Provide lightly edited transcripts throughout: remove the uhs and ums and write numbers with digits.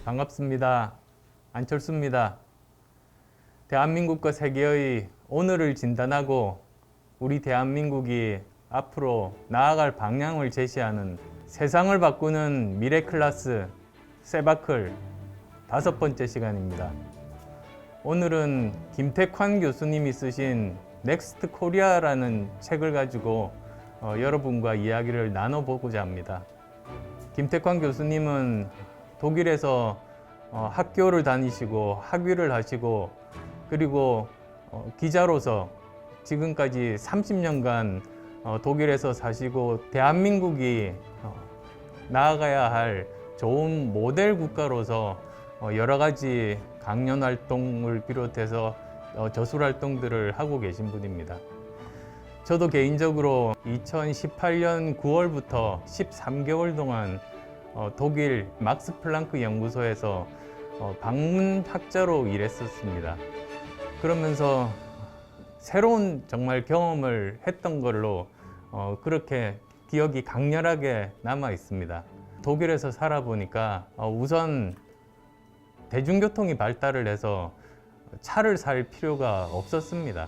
반갑습니다. 안철수입니다. 대한민국과 세계의 오늘을 진단하고 우리 대한민국이 앞으로 나아갈 방향을 제시하는 세상을 바꾸는 미래 클래스 세바클 5번째 시간입니다. 오늘은 김택환 교수님이 쓰신 넥스트 코리아라는 책을 가지고 여러분과 이야기를 나눠보고자 합니다. 김택환 교수님은 독일에서 학교를 다니시고 학위를 하시고 그리고 기자로서 지금까지 30년간 독일에서 사시고 대한민국이 나아가야 할 좋은 모델 국가로서 여러 가지 강연 활동을 비롯해서 저술 활동들을 하고 계신 분입니다. 저도 개인적으로 2018년 9월부터 13개월 동안 독일 막스 플랑크 연구소에서 방문학자로 일했었습니다. 그러면서 새로운 정말 경험을 했던 걸로 그렇게 기억이 강렬하게 남아 있습니다. 독일에서 살아보니까 우선 대중교통이 발달을 해서 차를 살 필요가 없었습니다.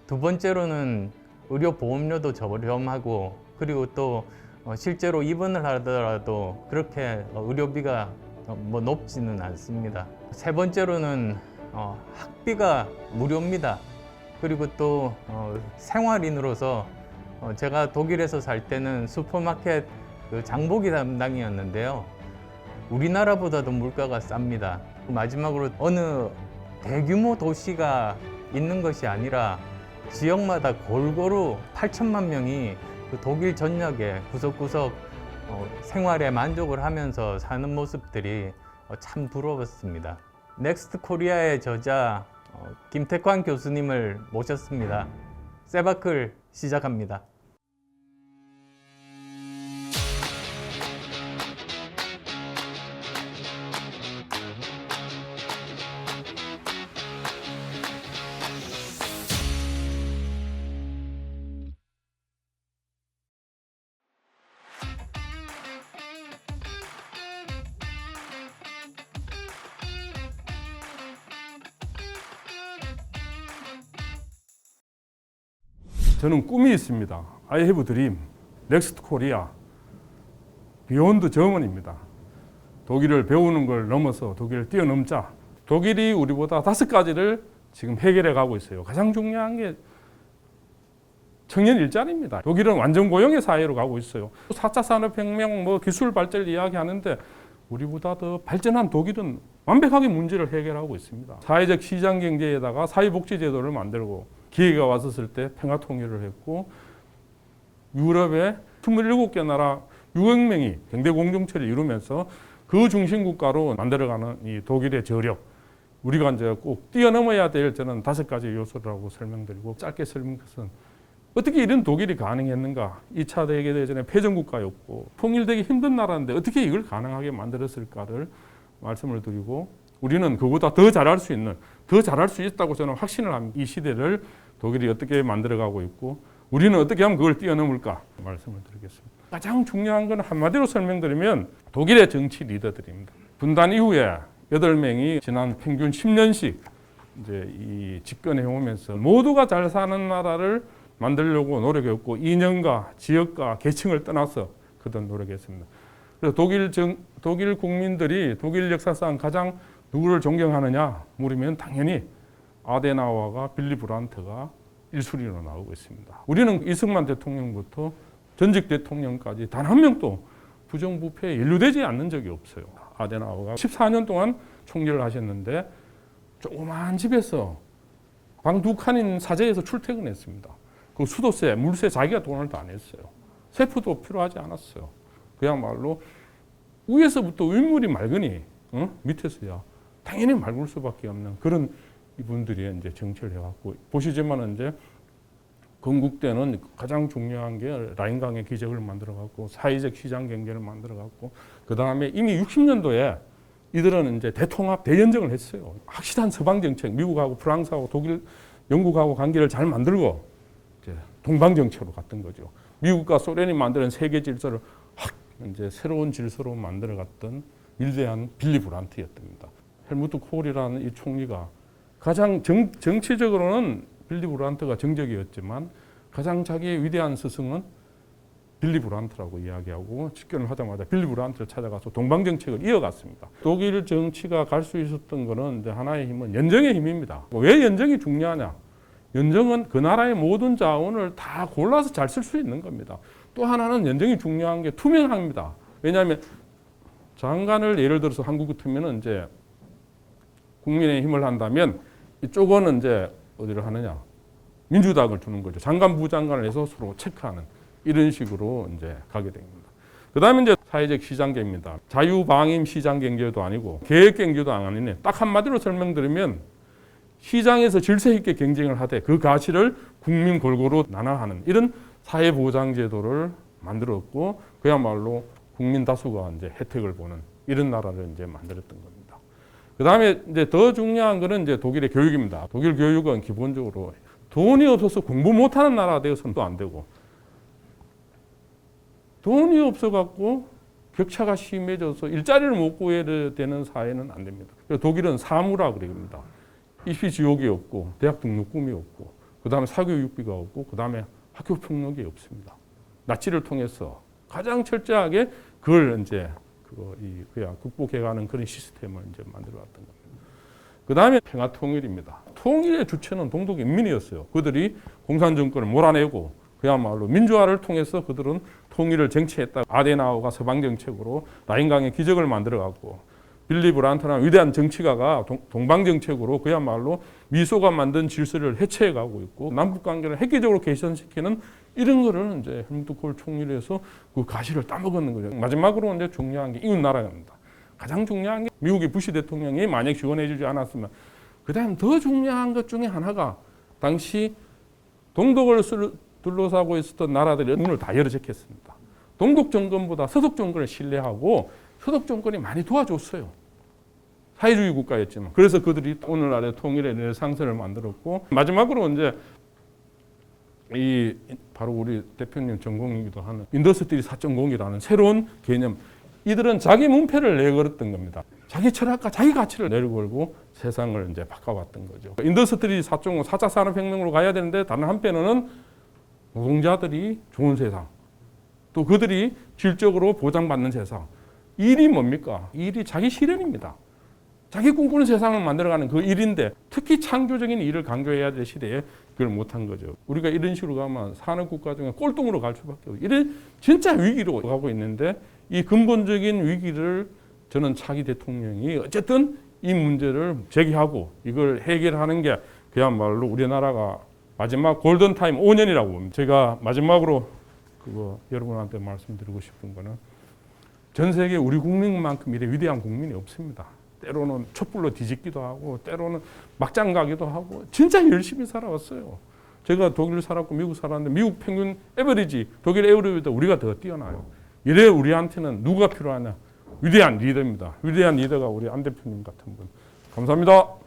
두 번째로는 의료보험료도 저렴하고 그리고 또 실제로 입원을 하더라도 그렇게 의료비가 높지는 않습니다. 세 번째로는 학비가 무료입니다. 그리고 또 생활인으로서 제가 독일에서 살 때는 슈퍼마켓 장보기 담당이었는데요. 우리나라보다도 물가가 쌉니다. 마지막으로 어느 대규모 도시가 있는 것이 아니라 지역마다 골고루 8천만 명이 독일 전역에 구석구석 생활에 만족을 하면서 사는 모습들이 참 부러웠습니다. 넥스트 코리아의 저자 김택환 교수님을 모셨습니다. 세바클 시작합니다. 저는 꿈이 있습니다. I have a dream. 넥스트 코리아. 비욘드 저먼입니다. 독일을 배우는 걸 넘어서 독일을 뛰어넘자. 독일이 우리보다 5가지를 지금 해결해 가고 있어요. 가장 중요한 게 청년 일자리입니다. 독일은 완전 고용의 사회로 가고 있어요. 4차 산업혁명, 기술 발전을 이야기하는데 우리보다 더 발전한 독일은 완벽하게 문제를 해결하고 있습니다. 사회적 시장 경제에다가 사회복지제도를 만들고 기회가 왔었을 때 평화 통일을 했고 유럽의 27개 나라 6억 명이 경제 공동체를 이루면서 그 중심 국가로 만들어가는 이 독일의 저력, 우리가 이제 꼭 뛰어넘어야 될 저는 5가지 요소라고 설명드리고 짧게 설명한 것은 어떻게 이런 독일이 가능했는가? 2차 세계대전의 패전국가였고 통일되기 힘든 나라인데 어떻게 이걸 가능하게 만들었을까를 말씀을 드리고 우리는 그보다 더 잘할 수 있는, 더 잘할 수 있다고 저는 확신을 합니다. 이 시대를 독일이 어떻게 만들어가고 있고 우리는 어떻게 하면 그걸 뛰어넘을까 말씀을 드리겠습니다. 가장 중요한 건 한마디로 설명드리면 독일의 정치 리더들입니다. 분단 이후에 8명이 지난 평균 10년씩 이제 이 집권해 오면서 모두가 잘 사는 나라를 만들려고 노력했고 이념과 지역과 계층을 떠나서 그런 노력했습니다. 그래서 독일 국민들이 독일 역사상 가장 누구를 존경하느냐 물으면 당연히 아데나워가 빌리 브란트가 1순위로 나오고 있습니다. 우리는 이승만 대통령부터 전직 대통령까지 단 한 명도 부정부패에 연루되지 않는 적이 없어요. 아데나워가 14년 동안 총리를 하셨는데 조그마한 집에서 방 2칸인 사제에서 출퇴근했습니다. 그 수도세, 물세 자기가 돈을 다 냈어요. 세프도 필요하지 않았어요. 그야말로 위에서부터 윗물이 맑으니 밑에서야 당연히 맑을 수밖에 없는 그런 이분들이 이제 정치를 해왔고 보시지만 이제 건국때는 가장 중요한 게 라인강의 기적을 만들어갖고 사회적 시장 경제를 만들어갖고 그 다음에 이미 60년도에 이들은 이제 대통합 대연정을 했어요. 확실한 서방 정책, 미국하고 프랑스하고 독일, 영국하고 관계를 잘 만들고 이제 동방 정책으로 갔던 거죠. 미국과 소련이 만드는 세계 질서를 확 이제 새로운 질서로 만들어갔던 위대한 빌리 브란트였던 겁니다. 헬무트 콜이라는 이 총리가 가장 정치적으로는 빌리 브란트가 정적이었지만 가장 자기의 위대한 스승은 빌리 브란트라고 이야기하고 집권을 하자마자 빌리 브란트를 찾아가서 동방정책을 이어갔습니다. 독일 정치가 갈 수 있었던 것은 이제 하나의 힘은 연정의 힘입니다. 왜 연정이 중요하냐? 연정은 그 나라의 모든 자원을 다 골라서 잘 쓸 수 있는 겁니다. 또 하나는 연정이 중요한 게 투명합니다. 왜냐하면 장관을 예를 들어서 한국 같으면 이제 국민의힘을 한다면 이쪽은 이제 어디를 하느냐? 민주당을 주는 거죠. 장관 부장관을 해서 서로 체크하는 이런 식으로 이제 가게 됩니다. 그다음에 이제 사회적 시장경제입니다. 자유방임 시장경제도 아니고 계획경제도 아니네. 딱 한마디로 설명드리면 시장에서 질서 있게 경쟁을 하되 그 가치를 국민 골고루 나눠하는 이런 사회보장제도를 만들었고 그야말로 국민 다수가 이제 혜택을 보는 이런 나라를 이제 만들었던 겁니다. 그다음에 이제 더 중요한 거는 이제 독일의 교육입니다. 독일 교육은 기본적으로 돈이 없어서 공부 못하는 나라가 되어서는 또 안 되고 돈이 없어갖고 격차가 심해져서 일자리를 못 구해야 되는 사회는 안 됩니다. 독일은 사무라 그럽니다. 입시 지옥이 없고 대학 등록금이 없고 그 다음에 사교육비가 없고 그 다음에 학교 폭력이 없습니다. 나치를 통해서 가장 철저하게 그걸 이제 그냥 극복해가는 그런 시스템을 이제 만들어왔던 겁니다. 그 다음에 평화 통일입니다. 통일의 주체는 동독 인민이었어요. 그들이 공산 정권을 몰아내고 그야말로 민주화를 통해서 그들은 통일을 쟁취했다. 아데나우가 서방 정책으로 라인강의 기적을 만들어갔고 빌리 브란트라는 위대한 정치가가 동방 정책으로 그야말로 미소가 만든 질서를 해체해가고 있고 남북 관계를 획기적으로 개선시키는 이런 거를 이제 헬무트 콜 총리에서 그 가시를 따먹는 거죠. 마지막으로 이제 중요한 게 이웃 나라입니다. 가장 중요한 게 미국의 부시 대통령이 만약 지원해주지 않았으면 그다음 더 중요한 것 중에 하나가 당시 동독을 둘러싸고 있었던 나라들이 문을 다 열어제꼈습니다. 동독 정권보다 서독 정권을 신뢰하고 서독 정권이 많이 도와줬어요. 사회주의 국가였지만. 그래서 그들이 오늘날의 통일의 르네상스를 만들었고 마지막으로 이제 이 바로 우리 대표님 전공이기도 하는 인더스트리 4.0이라는 새로운 개념. 이들은 자기 문패를 내걸었던 겁니다. 자기 철학과 자기 가치를 내걸고 세상을 이제 바꿔왔던 거죠. 인더스트리 4.0, 4차 산업혁명으로 가야 되는데 다른 한편으로는 노동자들이 좋은 세상, 또 그들이 질적으로 보장받는 세상. 일이 뭡니까? 일이 자기 실현입니다. 자기 꿈꾸는 세상을 만들어가는 그 일인데 특히 창조적인 일을 강조해야 될 시대에 그걸 못한 거죠. 우리가 이런 식으로 가면 산업국가 중에 꼴등으로 갈 수밖에 없고 이런 진짜 위기로 가고 있는데 이 근본적인 위기를 저는 차기 대통령이 어쨌든 이 문제를 제기하고 이걸 해결하는 게 그야말로 우리나라가 마지막 골든타임 5년이라고 봅니다. 제가 마지막으로 여러분한테 말씀드리고 싶은 거는 전 세계 우리 국민만큼 이래 위대한 국민이 없습니다. 때로는 촛불로 뒤집기도 하고 때로는 막장 가기도 하고 진짜 열심히 살아왔어요. 제가 독일 살았고 미국 살았는데 미국 평균 에버리지 독일 에어로보다 우리가 더 뛰어나요. 이래 우리한테는 누가 필요하냐? 위대한 리더입니다. 위대한 리더가 우리 안 대표님 같은 분. 감사합니다.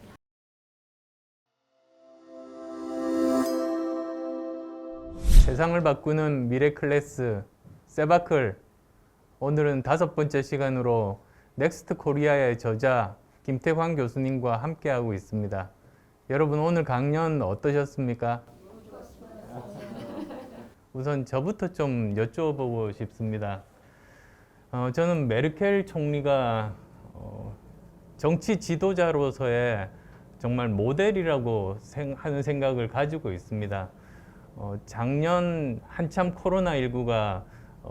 세상을 바꾸는 미래클래스 세바클. 오늘은 5번째 시간으로 넥스트 코리아의 저자 김태환 교수님과 함께하고 있습니다. 여러분 오늘 강연 어떠셨습니까? 우선 저부터 좀 여쭤보고 싶습니다. 저는 메르켈 총리가 정치 지도자로서의 정말 모델이라고 하는 생각을 가지고 있습니다. 작년 한참 코로나19가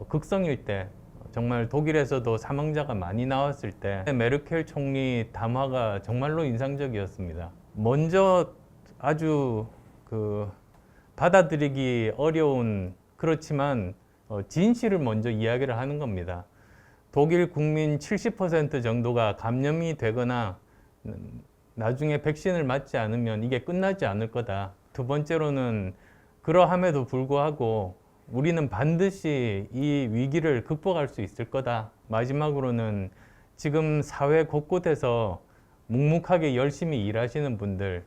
극성일 때 정말 독일에서도 사망자가 많이 나왔을 때 메르켈 총리 담화가 정말로 인상적이었습니다. 먼저 아주 받아들이기 어려운 그렇지만 진실을 먼저 이야기를 하는 겁니다. 독일 국민 70% 정도가 감염이 되거나 나중에 백신을 맞지 않으면 이게 끝나지 않을 거다. 두 번째로는 그러함에도 불구하고 우리는 반드시 이 위기를 극복할 수 있을 거다. 마지막으로는 지금 사회 곳곳에서 묵묵하게 열심히 일하시는 분들,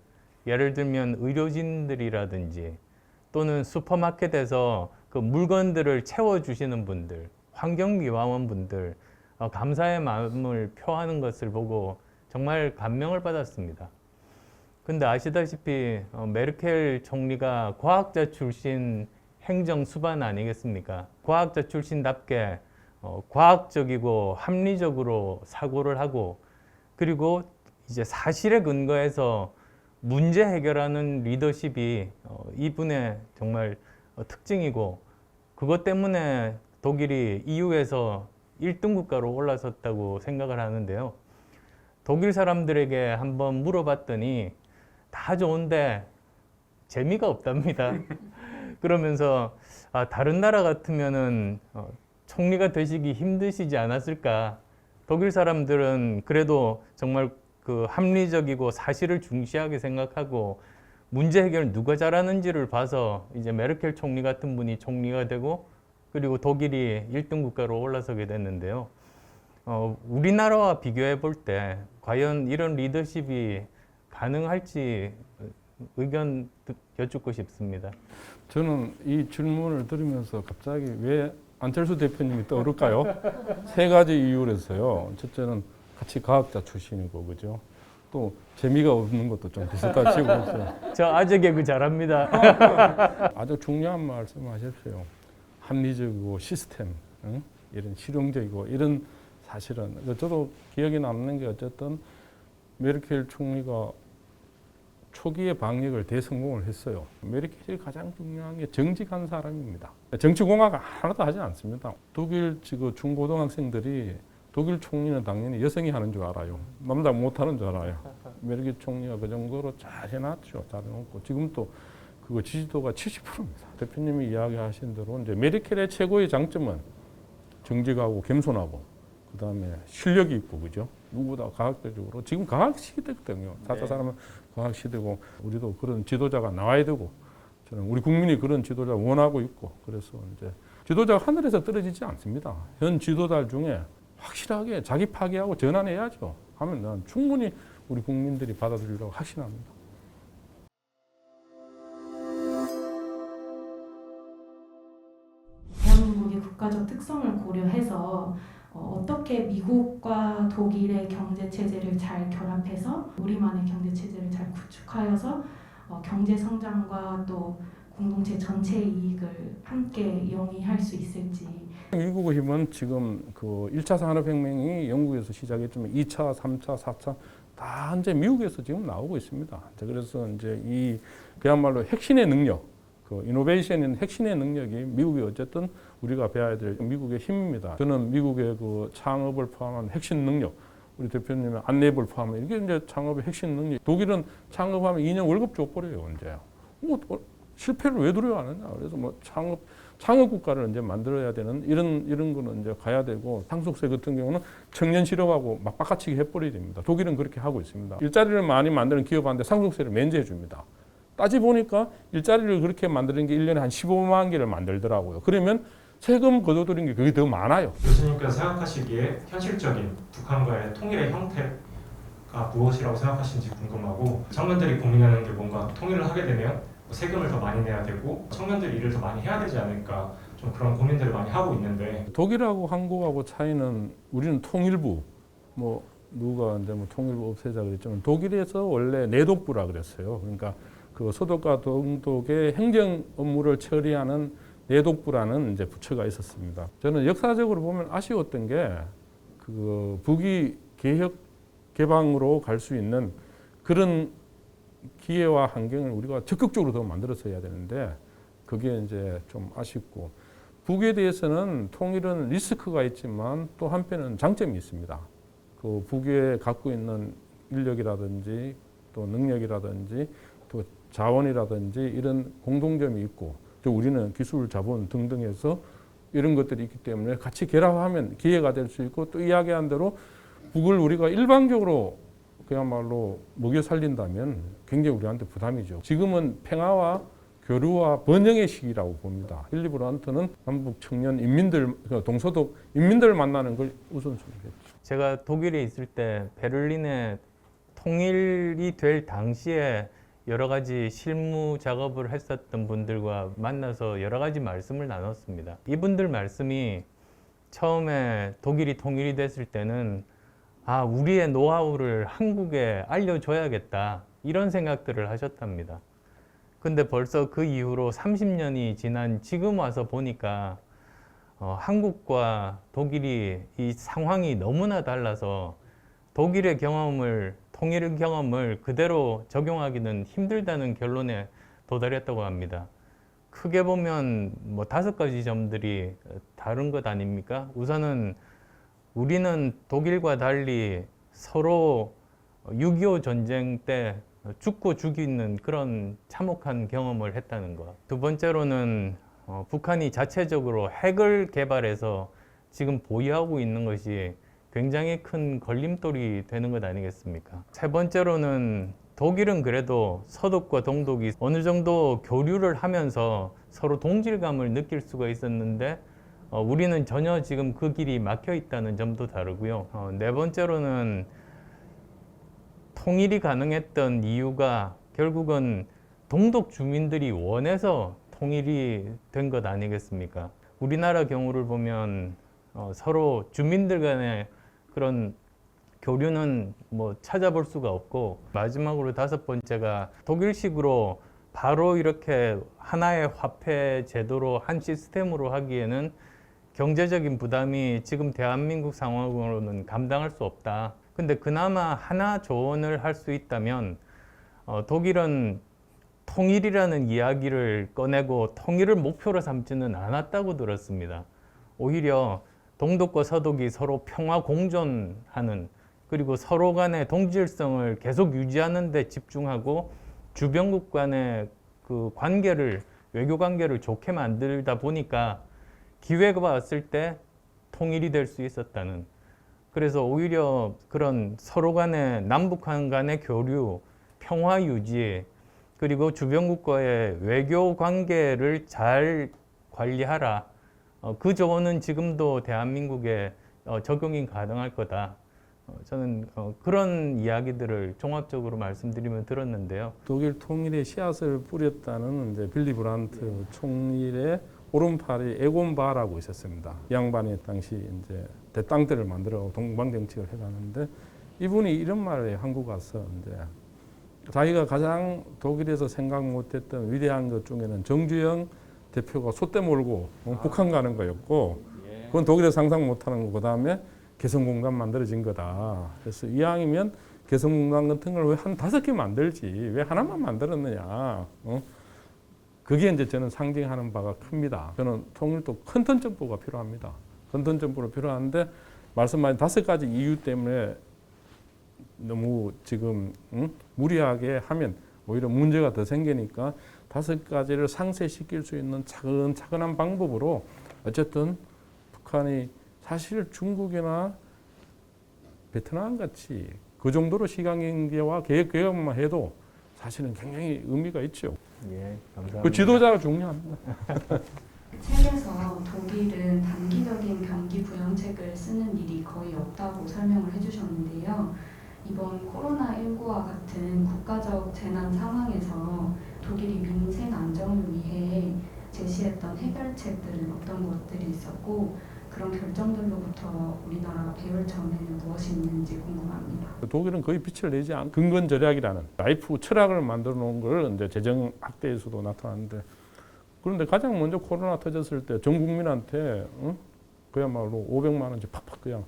예를 들면 의료진들이라든지 또는 슈퍼마켓에서 그 물건들을 채워주시는 분들, 환경미화원분들, 감사의 마음을 표하는 것을 보고 정말 감명을 받았습니다. 근데 아시다시피 메르켈 총리가 과학자 출신 행정 수반 아니겠습니까? 과학자 출신답게 과학적이고 합리적으로 사고를 하고 그리고 이제 사실에 근거해서 문제 해결하는 리더십이 이분의 정말 특징이고 그것 때문에 독일이 EU에서 1등 국가로 올라섰다고 생각을 하는데요. 독일 사람들에게 한번 물어봤더니 다 좋은데 재미가 없답니다. 그러면서 다른 나라 같으면은 총리가 되시기 힘드시지 않았을까. 독일 사람들은 그래도 정말 그 합리적이고 사실을 중시하게 생각하고 문제 해결 누가 잘하는지를 봐서 이제 메르켈 총리 같은 분이 총리가 되고 그리고 독일이 1등 국가로 올라서게 됐는데요. 우리나라와 비교해 볼 때 과연 이런 리더십이 가능할지 의견 여쭙고 싶습니다. 저는 이 질문을 들으면서 갑자기 왜 안철수 대표님이 떠오를까요? 세 가지 이유로서요. 첫째는 같이 과학자 출신이고, 그죠? 또 재미가 없는 것도 좀 비슷하고 치고. 저 아재 개그 잘합니다. 아주 중요한 말씀하셨어요. 합리적이고 시스템, 응? 이런 실용적이고 이런 사실은 저도 기억에 남는 게 어쨌든 메르켈 총리가 초기에 방역을 대성공을 했어요. 메르켈이 가장 중요한 게 정직한 사람입니다. 정치공학 하나도 하지 않습니다. 독일 중고등학생들이 독일 총리는 당연히 여성이 하는 줄 알아요. 남자 못하는 줄 알아요. 메르켈 총리가 그 정도로 잘 해놨죠. 잘 해놓고 지금 또 그거 지지도가 70%입니다. 대표님이 이야기하신 대로 이제 메르켈의 최고의 장점은 정직하고 겸손하고 그다음에 실력이 있고 그죠? 누구보다 과학적으로 지금 과학 시대거든요. 4차 산업은 과학 시대고 우리도 그런 지도자가 나와야 되고 저는 우리 국민이 그런 지도자 원하고 있고 그래서 이제 지도자가 하늘에서 떨어지지 않습니다. 현 지도자 중에 확실하게 자기 파괴하고 전환해야죠. 하면 난 충분히 우리 국민들이 받아들이려고 확신합니다. 대한민국의 국가적 특성을 고려해서 어떻게 미국과 독일의 경제 체제를 잘 결합해서 우리만의 경제 체제를 잘 구축하여서 경제 성장과 또 공동체 전체의 이익을 함께 영위할 수 있을지. 미국의 힘은 지금 그 1차 산업혁명이 영국에서 시작했지만 2차, 3차, 4차 다 이제 미국에서 지금 나오고 있습니다. 그래서 이제 이 그야말로 핵심의 능력, 그 이노베이션인 핵심의 능력이 미국이 어쨌든 우리가 배워야 될 미국의 힘입니다. 저는 미국의 그 창업을 포함한 핵심 능력, 우리 대표님의 안내업을 포함한 이게 이제 창업의 핵심 능력. 독일은 창업하면 2년 월급 줘버려요, 이제. 실패를 왜 두려워하느냐. 그래서 뭐 창업 국가를 이제 만들어야 되는 이런 거는 이제 가야 되고 상속세 같은 경우는 청년 실업하고 막 빡가치게 해버려야 됩니다. 독일은 그렇게 하고 있습니다. 일자리를 많이 만드는 기업한테 상속세를 면제해 줍니다. 따지 보니까 일자리를 그렇게 만드는 게 1년에 한 15만 개를 만들더라고요. 그러면 세금 거둬들인 게 그게 더 많아요. 교수님께서 생각하시기에 현실적인 북한과의 통일의 형태가 무엇이라고 생각하시는지 궁금하고 청년들이 고민하는 게 뭔가 통일을 하게 되면 세금을 더 많이 내야 되고 청년들이 일을 더 많이 해야 되지 않을까 좀 그런 고민들을 많이 하고 있는데 독일하고 한국하고 차이는 우리는 통일부 뭐 누가 이제 뭐 통일부 없애자 그랬지만 독일에서 원래 내독부라 그랬어요. 그러니까 그 서독과 동독의 행정 업무를 처리하는 내독부라는 이제 부처가 있었습니다. 저는 역사적으로 보면 아쉬웠던 게 그 북이 개혁 개방으로 갈 수 있는 그런 기회와 환경을 우리가 적극적으로 더 만들어서 해야 되는데 그게 이제 좀 아쉽고 북에 대해서는 통일은 리스크가 있지만 또 한편은 장점이 있습니다. 그 북에 갖고 있는 인력이라든지 또 능력이라든지 또 자원이라든지 이런 공통점이 있고 또 우리는 기술, 자본 등등해서 이런 것들이 있기 때문에 같이 결합하면 기회가 될 수 있고 또 이야기한 대로 북을 우리가 일방적으로 그야말로 먹여 살린다면 굉장히 우리한테 부담이죠. 지금은 평화와 교류와 번영의 시기라고 봅니다. 힐리 브란트는 남북 청년 인민들, 동서독 인민들을 만나는 걸 우선순위했죠. 제가 독일에 있을 때 베를린에 통일이 될 당시에 여러 가지 실무 작업을 했었던 분들과 만나서 여러 가지 말씀을 나눴습니다. 이분들 말씀이 처음에 독일이 통일이 됐을 때는 우리의 노하우를 한국에 알려줘야겠다 이런 생각들을 하셨답니다. 근데 벌써 그 이후로 30년이 지난 지금 와서 보니까 한국과 독일이 이 상황이 너무나 달라서 독일의 경험을, 통일 경험을 그대로 적용하기는 힘들다는 결론에 도달했다고 합니다. 크게 보면 뭐 5가지 점들이 다른 것 아닙니까? 우선은 우리는 독일과 달리 서로 6.25 전쟁 때 죽고 죽이는 그런 참혹한 경험을 했다는 것. 두 번째로는 북한이 자체적으로 핵을 개발해서 지금 보유하고 있는 것이 굉장히 큰 걸림돌이 되는 것 아니겠습니까? 세 번째로는 독일은 그래도 서독과 동독이 어느 정도 교류를 하면서 서로 동질감을 느낄 수가 있었는데 우리는 전혀 지금 그 길이 막혀 있다는 점도 다르고요. 네 번째로는 통일이 가능했던 이유가 결국은 동독 주민들이 원해서 통일이 된 것 아니겠습니까? 우리나라 경우를 보면 서로 주민들 간의 그런 교류는 뭐 찾아볼 수가 없고, 마지막으로 5번째가 독일식으로 바로 이렇게 하나의 화폐 제도로 한 시스템으로 하기에는 경제적인 부담이 지금 대한민국 상황으로는 감당할 수 없다. 근데 그나마 하나 조언을 할 수 있다면 독일은 통일이라는 이야기를 꺼내고 통일을 목표로 삼지는 않았다고 들었습니다. 오히려 동독과 서독이 서로 평화 공존하는, 그리고 서로 간의 동질성을 계속 유지하는 데 집중하고 주변국 간의 그 관계를, 외교 관계를 좋게 만들다 보니까 기회가 왔을 때 통일이 될 수 있었다는, 그래서 오히려 그런 서로 간의 남북한 간의 교류, 평화 유지, 그리고 주변국과의 외교 관계를 잘 관리하라. 그 조언은 지금도 대한민국에 적용이 가능할 거다. 저는 그런 이야기들을 종합적으로 말씀드리면 들었는데요. 독일 통일의 씨앗을 뿌렸다는 이제 빌리 브란트 총리의 오른팔이 에곤 바라고 있었습니다. 이 양반이 당시 이제 대땅대를 만들어 동방 정책을 해가는데, 이분이 이런 말을 한국 와서 이제 자기가 가장 독일에서 생각 못했던 위대한 것 중에는 정주영 대표가 솥대 몰고 북한 가는 거였고, 그건 독일에서 상상 못하는 거고, 그다음에 개성공단 만들어진 거다. 그래서 이왕이면 개성공단 같은 걸 왜 한 5개 만들지, 왜 하나만 만들었느냐. 그게 이제 저는 상징하는 바가 큽니다. 저는 통일도 컨텐츠 정보가 필요합니다. 컨텐츠 정보가 필요한데, 말씀하신 5가지 이유 때문에 너무 지금 무리하게 하면 오히려 문제가 더 생기니까 5가지를 상쇄시킬 수 있는 차근차근한 방법으로, 어쨌든 북한이 사실 중국이나 베트남 같이 그 정도로 시간 경제와 계획만 해도 사실은 굉장히 의미가 있죠. 예, 감사합니다. 그 지도자가 중요합니다. 책에서 독일은 단기적인 경기 부양책을 쓰는 일이 거의 없다고 설명을 해주셨는데요. 이번 코로나19와 같은 국가적 재난 상황에서 독일이 민생 안정을 위해 제시했던 해결책들은 어떤 것들이 있었고, 그런 결정들로부터 우리나라가 배울 점에는 무엇이 있는지 궁금합니다. 독일은 거의 빛을 내지 않은 근건 절약이라는 라이프 철학을 만들어 놓은 걸 이제 재정 확대에서도 나타나는데, 그런데 가장 먼저 코로나 터졌을 때 전 국민한테 그야말로 500만 원씩 팍팍 그냥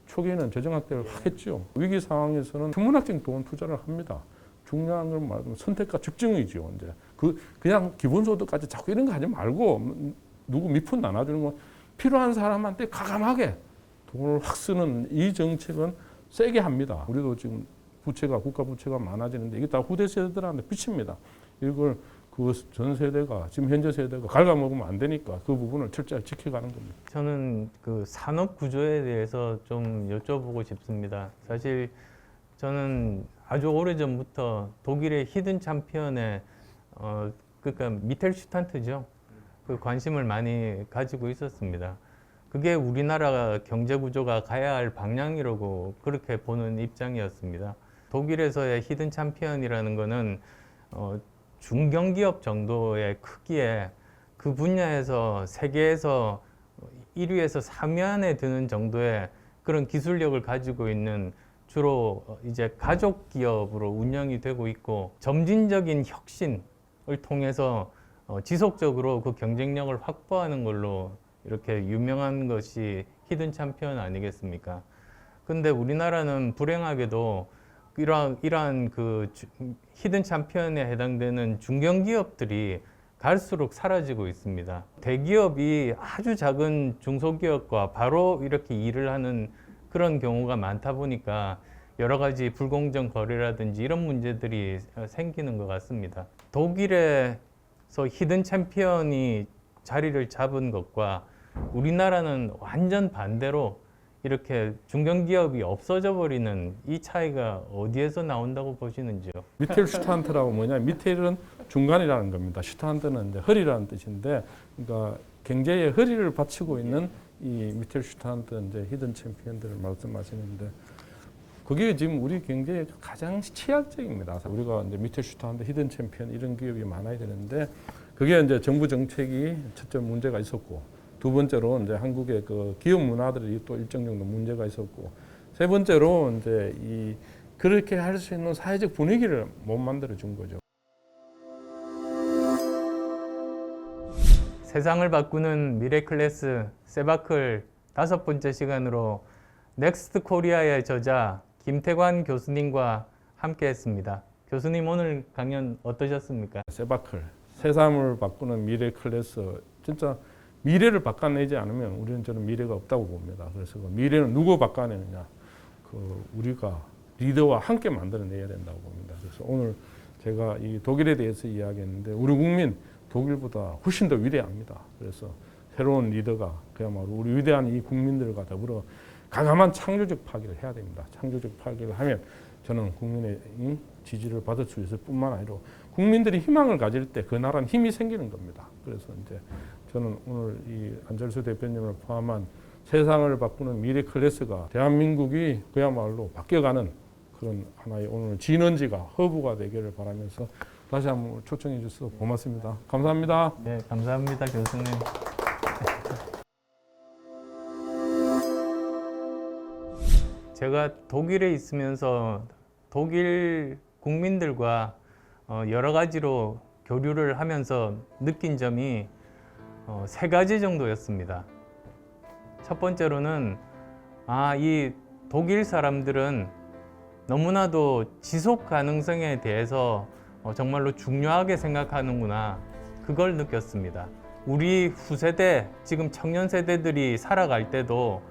초기에는 재정 확대를 확 했죠. 위기 상황에서는 천문학적 돈 투자를 합니다. 중요한 건 말하면 선택과 집중이죠. 이제 그냥 기본소득까지 자꾸 이런 거 하지 말고 누구 밑푼 나눠주는 거, 필요한 사람한테 과감하게 돈을 확 쓰는 이 정책은 세게 합니다. 우리도 지금 국가 부채가 많아지는데 이게 다 후대 세대들한테 비칩니다. 이걸 그 전 세대가, 지금 현재 세대가 갉아먹으면 안 되니까 그 부분을 철저히 지켜가는 겁니다. 저는 그 산업 구조에 대해서 좀 여쭤보고 싶습니다. 사실 저는 아주 오래전부터 독일의 히든 챔피언에 그러니까 미텔슈탄트죠. 그 관심을 많이 가지고 있었습니다. 그게 우리나라 경제 구조가 가야 할 방향이라고 그렇게 보는 입장이었습니다. 독일에서의 히든 챔피언이라는 거는 중견기업 정도의 크기에 그 분야에서 세계에서 1위에서 3위 안에 드는 정도의 그런 기술력을 가지고 있는 주로 이제 가족 기업으로 운영이 되고 있고 점진적인 혁신을 통해서 지속적으로 그 경쟁력을 확보하는 걸로 이렇게 유명한 것이 히든 챔피언 아니겠습니까? 근데 우리나라는 불행하게도 이러한 그 히든 챔피언에 해당되는 중견기업들이 갈수록 사라지고 있습니다. 대기업이 아주 작은 중소기업과 바로 이렇게 일을 하는 그런 경우가 많다 보니까 여러 가지 불공정 거래라든지 이런 문제들이 생기는 것 같습니다. 독일에서 히든 챔피언이 자리를 잡은 것과 우리나라는 완전 반대로 이렇게 중견기업이 없어져 버리는 이 차이가 어디에서 나온다고 보시는지요? 미텔슈탄트라고 뭐냐? 미텔은 중간이라는 겁니다. 슈탄트는 이제 허리라는 뜻인데, 그러니까 경제의 허리를 받치고 있는 이 미텔슈탄트 이제 히든 챔피언들을 말씀하시는데, 그게 지금 우리 경제의 가장 취약적입니다. 우리가 이제 미텔슈탄트, 히든 챔피언 이런 기업이 많아야 되는데, 그게 이제 정부 정책이 첫째 문제가 있었고. 두 번째로 이제 한국의 그 기업 문화들이 또 일정 정도 문제가 있었고, 세 번째로 이제 그렇게 할 수 있는 사회적 분위기를 못 만들어 준 거죠. 세상을 바꾸는 미래클래스 세바클 5번째 시간으로 넥스트 코리아의 저자 김태관 교수님과 함께했습니다. 교수님 오늘 강연 어떠셨습니까? 세바클, 세상을 바꾸는 미래클래스, 진짜 미래를 바꿔내지 않으면 우리는 저는 미래가 없다고 봅니다. 그래서 그 미래는 누구 바꿔내느냐? 우리가 리더와 함께 만들어내야 된다고 봅니다. 그래서 오늘 제가 이 독일에 대해서 이야기했는데 우리 국민 독일보다 훨씬 더 위대합니다. 그래서 새로운 리더가 그야말로 우리 위대한 이 국민들과 더불어 강함한 창조적 파괴를 해야 됩니다. 창조적 파괴를 하면 저는 국민의 지지를 받을 수 있을 뿐만 아니라 국민들이 희망을 가질 때 그 나라는 힘이 생기는 겁니다. 그래서 이제 저는 오늘 이 안철수 대표님을 포함한 세상을 바꾸는 미래 클래스가 대한민국이 그야말로 바뀌어가는 그런 하나의 오늘 진원지가 허브가 되기를 바라면서 다시 한번 초청해 주셔서 고맙습니다. 감사합니다. 네, 감사합니다, 교수님. 제가 독일에 있으면서 독일 국민들과 여러 가지로 교류를 하면서 느낀 점이 3가지 정도였습니다. 첫 번째로는 이 독일 사람들은 너무나도 지속 가능성에 대해서 정말로 중요하게 생각하는구나, 그걸 느꼈습니다. 우리 후세대, 지금 청년 세대들이 살아갈 때도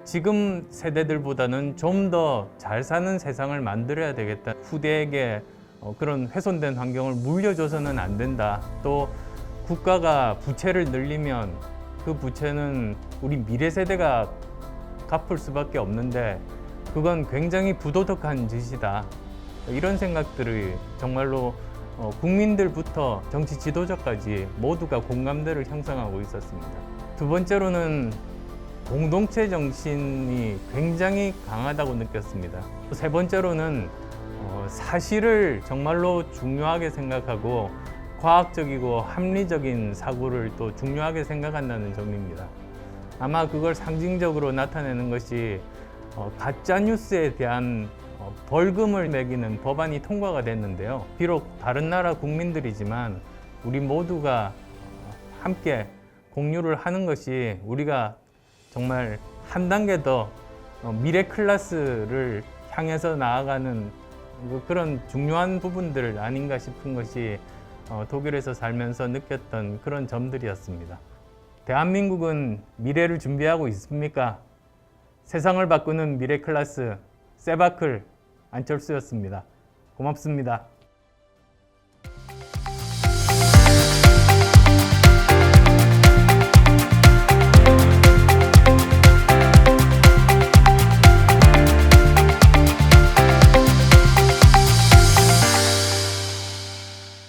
지금 세대들보다는 좀 더 잘 사는 세상을 만들어야 되겠다. 후대에게 그런 훼손된 환경을 물려줘서는 안 된다. 또 국가가 부채를 늘리면 그 부채는 우리 미래 세대가 갚을 수밖에 없는데 그건 굉장히 부도덕한 짓이다. 이런 생각들이 정말로 국민들부터 정치 지도자까지 모두가 공감대를 형성하고 있었습니다. 두 번째로는 공동체 정신이 굉장히 강하다고 느꼈습니다. 세 번째로는 사실을 정말로 중요하게 생각하고 과학적이고 합리적인 사고를 또 중요하게 생각한다는 점입니다. 아마 그걸 상징적으로 나타내는 것이 가짜 뉴스에 대한 벌금을 매기는 법안이 통과가 됐는데요. 비록 다른 나라 국민들이지만 우리 모두가 함께 공유를 하는 것이 우리가 정말 한 단계 더 미래 클래스를 향해서 나아가는 그런 중요한 부분들 아닌가 싶은 것이 독일에서 살면서 느꼈던 그런 점들이었습니다. 대한민국은 미래를 준비하고 있습니까? 세상을 바꾸는 미래 클래스 세바클 안철수였습니다. 고맙습니다.